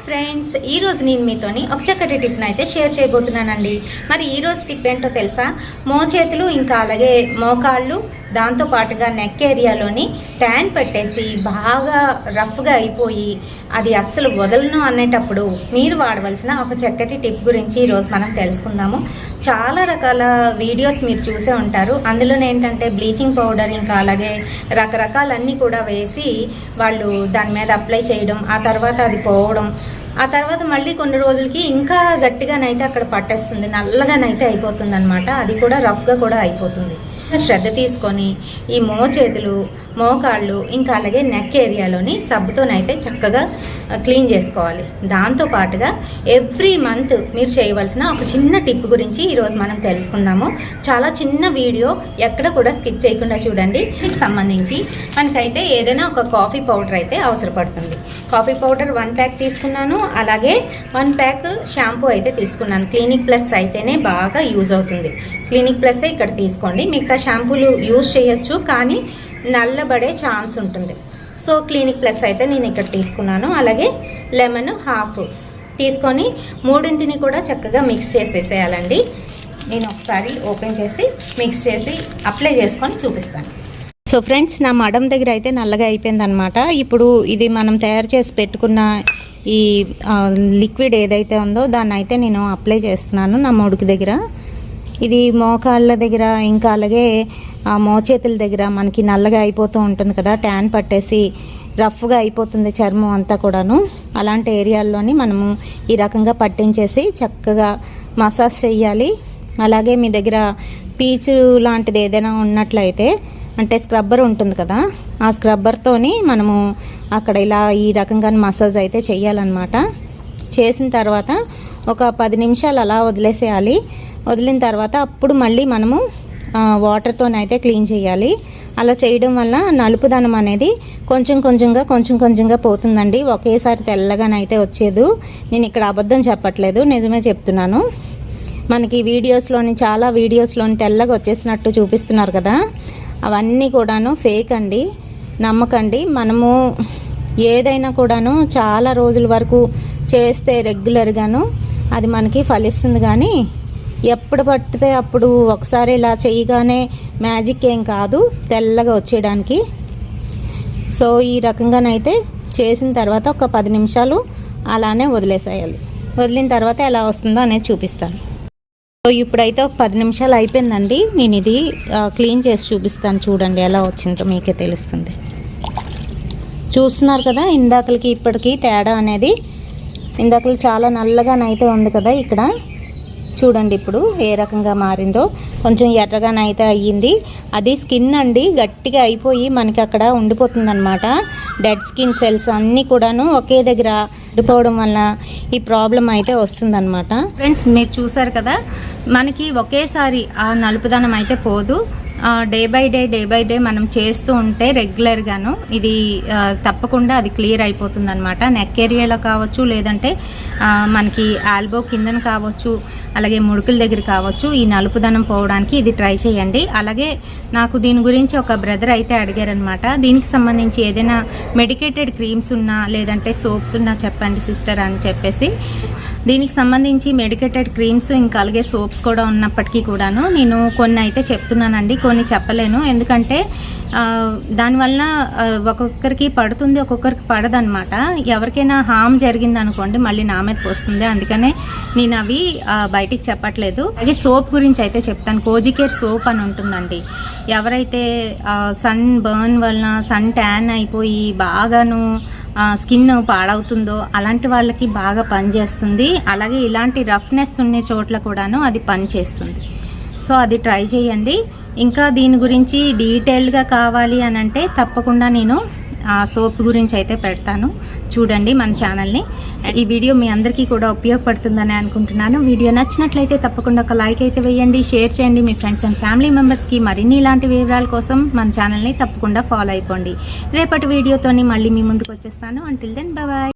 Friends, ఈరోజు నేను మీతోని ఒక చక్కటి టిప్ని అయితే షేర్ చేయబోతున్నానండి. మరి ఈరోజు టిప్ ఏంటో తెలుసా? మోచేతులు ఇంకా అలాగే మోకాళ్ళు దాంతో పాటుగా నెక్ ఏరియాలోని ట్యాన్ పెట్టేసి బాగా రఫ్గా అయిపోయి అది అస్సలు వదలను అనేటప్పుడు మీరు వాడవలసిన ఒక చక్కటి టిప్ గురించి ఈరోజు మనం తెలుసుకుందాము. చాలా రకాల వీడియోస్ మీరు చూసే ఉంటారు. అందులోనే ఏంటంటే బ్లీచింగ్ పౌడర్ ఇంకా అలాగే రకరకాలన్నీ కూడా వేసి వాళ్ళు దాని మీద అప్లై చేయడం, ఆ తర్వాత అది పోవడం, ఆ తర్వాత మళ్ళీ కొన్ని రోజులకి ఇంకా గట్టిగానైతే అక్కడ పట్టేస్తుంది, నల్లగానైతే అయిపోతుంది అనమాట. అది కూడా రఫ్గా కూడా అయిపోతుంది. శ్రద్ధ తీసుకొని ఈ మోచేతులు మోకాళ్ళు ఇంకా అలాగే నెక్ ఏరియాలోని సబ్బుతోనైతే చక్కగా క్లీన్ చేసుకోవాలి. దాంతోపాటుగా ఎవ్రీ మంత్ మీరు చేయవలసిన ఒక చిన్న టిప్ గురించి ఈరోజు మనం తెలుసుకుందాము. చాలా చిన్న వీడియో, ఎక్కడ కూడా స్కిప్ చేయకుండా చూడండి. దీనికి సంబంధించి మనకైతే ఏదైనా ఒక కాఫీ పౌడర్ అయితే అవసరపడుతుంది. కాఫీ పౌడర్ 1 ప్యాక్ తీసుకున్నాను, అలాగే 1 ప్యాక్ షాంపూ అయితే తీసుకున్నాను. క్లినిక్ ప్లస్ అయితేనే బాగా యూజ్ అవుతుంది. క్లినిక్ ప్లస్ ఇక్కడ తీసుకోండి. మిగతా షాంపూలు యూజ్ చేయొచ్చు, కానీ నల్లబడే ఛాన్స్ ఉంటుంది. సో క్లినిక్ ప్లస్ అయితే నేను ఇక్కడ తీసుకున్నాను. అలాగే లెమన్ హాఫ్ తీసుకొని మూడింటిని కూడా చక్కగా మిక్స్ చేసేసేయాలండి. నేను ఒకసారి ఓపెన్ చేసి మిక్స్ చేసి అప్లై చేసుకొని చూపిస్తాను. సో ఫ్రెండ్స్, నా మడం దగ్గర అయితే నల్లగా అయిపోయింది అనమాట. ఇప్పుడు ఇది మనం తయారు చేసి పెట్టుకున్న ఈ లిక్విడ్ ఏదైతే ఉందో దాన్ని అయితే నేను అప్లై చేస్తున్నాను నా మొడుకు దగ్గర. ఇది మోకాళ్ళ దగ్గర ఇంకా అలాగే మోచేతుల దగ్గర మనకి నల్లగా అయిపోతూ ఉంటుంది కదా, ట్యాన్ పట్టేసి రఫ్గా అయిపోతుంది చర్మం అంతా కూడాను. అలాంటి ఏరియాల్లోని మనము ఈ రకంగా పట్టించేసి చక్కగా మసాజ్ చేయాలి. అలాగే మీ దగ్గర పీచు లాంటిది ఏదైనా ఉన్నట్లయితే, అంటే స్క్రబ్బర్ ఉంటుంది కదా, ఆ స్క్రబ్బర్తోని మనము అక్కడ ఇలా ఈ రకంగా మసాజ్ అయితే చేయాలన్నమాట. చేసిన తర్వాత ఒక 10 నిమిషాలు అలా వదిలేసేయాలి. వదిలిన తర్వాత అప్పుడు మళ్ళీ మనము వాటర్తోనైతే క్లీన్ చేయాలి. అలా చేయడం వల్ల నలుపుదనం అనేది కొంచెం కొంచెంగా పోతుందండి. ఒకేసారి తెల్లగానైతే వచ్చేది. నేను ఇక్కడ అబద్ధం చెప్పట్లేదు, నిజమే చెప్తున్నాను. మనకి వీడియోస్లోని చాలా వీడియోస్లోని తెల్లగా వచ్చేసినట్టు చూపిస్తున్నారు కదా, అవన్నీ కూడాను ఫేక్ అండి, నమ్మకండి. మనము ఏదైనా కూడాను చాలా రోజుల వరకు చేస్తే రెగ్యులర్గాను అది మనకి ఫలిస్తుంది. కానీ ఎప్పుడు పట్టితే అప్పుడు ఒకసారి ఇలా చేయగానే మ్యాజిక్ ఏం కాదు తెల్లగా వచ్చేయడానికి. సో ఈ రకంగానైతే చేసిన తర్వాత ఒక 10 నిమిషాలు అలానే వదిలేసేయాలి. వదిలిన తర్వాత ఎలా వస్తుందో అనేది చూపిస్తాను. సో ఇప్పుడైతే ఒక 10 నిమిషాలు అయిపోయిందండి. నేను ఇది క్లీన్ చేసి చూపిస్తాను. చూడండి ఎలా వచ్చిందో మీకే తెలుస్తుంది. చూస్తున్నారు కదా, ఇందాకలకి ఇప్పటికీ తేడా అనేది. ఇందాకలు చాలా నల్లగానైతే ఉంది కదా, ఇక్కడ చూడండి ఇప్పుడు ఏ రకంగా మారిందో. కొంచెం ఎర్రగానైతే అయ్యింది. అది స్కిన్ అండి, గట్టిగా అయిపోయి మనకి అక్కడ ఉండిపోతుంది అనమాట. డెడ్ స్కిన్ సెల్స్ అన్నీ కూడాను ఒకే దగ్గర ఉండిపోవడం వల్ల ఈ ప్రాబ్లం అయితే వస్తుందన్నమాట. ఫ్రెండ్స్, మీరు చూసారు కదా, మనకి ఒకేసారి ఆ నలుపుదనం అయితే పోదు. డే బై డే మనం చేస్తూ ఉంటే రెగ్యులర్గాను ఇది తప్పకుండా అది క్లియర్ అయిపోతుంది అనమాట. నెక్ ఏరియాలో కావచ్చు, లేదంటే మనకి ఆల్బో కిందన కావచ్చు, అలాగే ముడుకుల దగ్గర కావచ్చు, ఈ నలుపుదనం పోవడానికి ఇది ట్రై చేయండి. అలాగే నాకు దీని గురించి ఒక బ్రదర్ అయితే అడిగారనమాట. దీనికి సంబంధించి ఏదైనా మెడికేటెడ్ క్రీమ్స్ ఉన్నా లేదంటే సోప్స్ ఉన్నా చెప్పండి సిస్టర్ అని చెప్పేసి. దీనికి సంబంధించి మెడికేటెడ్ క్రీమ్స్ ఇంకా అలాగే సోప్స్ కూడా ఉన్నప్పటికీ కూడాను నేను కొన్ని అయితే చెప్తున్నానండి, కొన్ని చెప్పలేను. ఎందుకంటే దానివల్ల ఒక్కొక్కరికి పడుతుంది, ఒక్కొక్కరికి పడదనమాట. ఎవరికైనా హామ్ జరిగింది అనుకోండి మళ్ళీ నా మీదకి వస్తుంది. అందుకనే నేను అవి బయటికి చెప్పట్లేదు. అలాగే సోప్ గురించి అయితే చెప్తాను. కోజికేర్ సోప్ అని ఉంటుందండి. ఎవరైతే సన్ బర్న్ వలన సన్ ట్యాన్ అయిపోయి బాగాను స్కిన్ పాడవుతుందో అలాంటి వాళ్ళకి బాగా పనిచేస్తుంది. అలాగే ఇలాంటి రఫ్నెస్ ఉన్న చోట్ల కూడాను అది పనిచేస్తుంది. సో అది ట్రై చేయండి. ఇంకా దీని గురించి డీటెయిల్డ్గా కావాలి అని అంటే తప్పకుండా నేను సోప్ గురించి అయితే పెడతాను. చూడండి మన ఛానల్ని. ఈ వీడియో మీ అందరికీ కూడా ఉపయోగపడుతుందని అనుకుంటున్నాను. వీడియో నచ్చినట్లయితే తప్పకుండా ఒక లైక్ అయితే వేయండి, షేర్ చేయండి మీ ఫ్రెండ్స్ అండ్ ఫ్యామిలీ మెంబర్స్కి. మరిన్ని ఇలాంటి వివరాల కోసం మన ఛానల్ని తప్పకుండా ఫాలో అయిపోండి. రేపటి వీడియోతోని మళ్ళీ మీ ముందుకు వచ్చేస్తాను. Until then bye.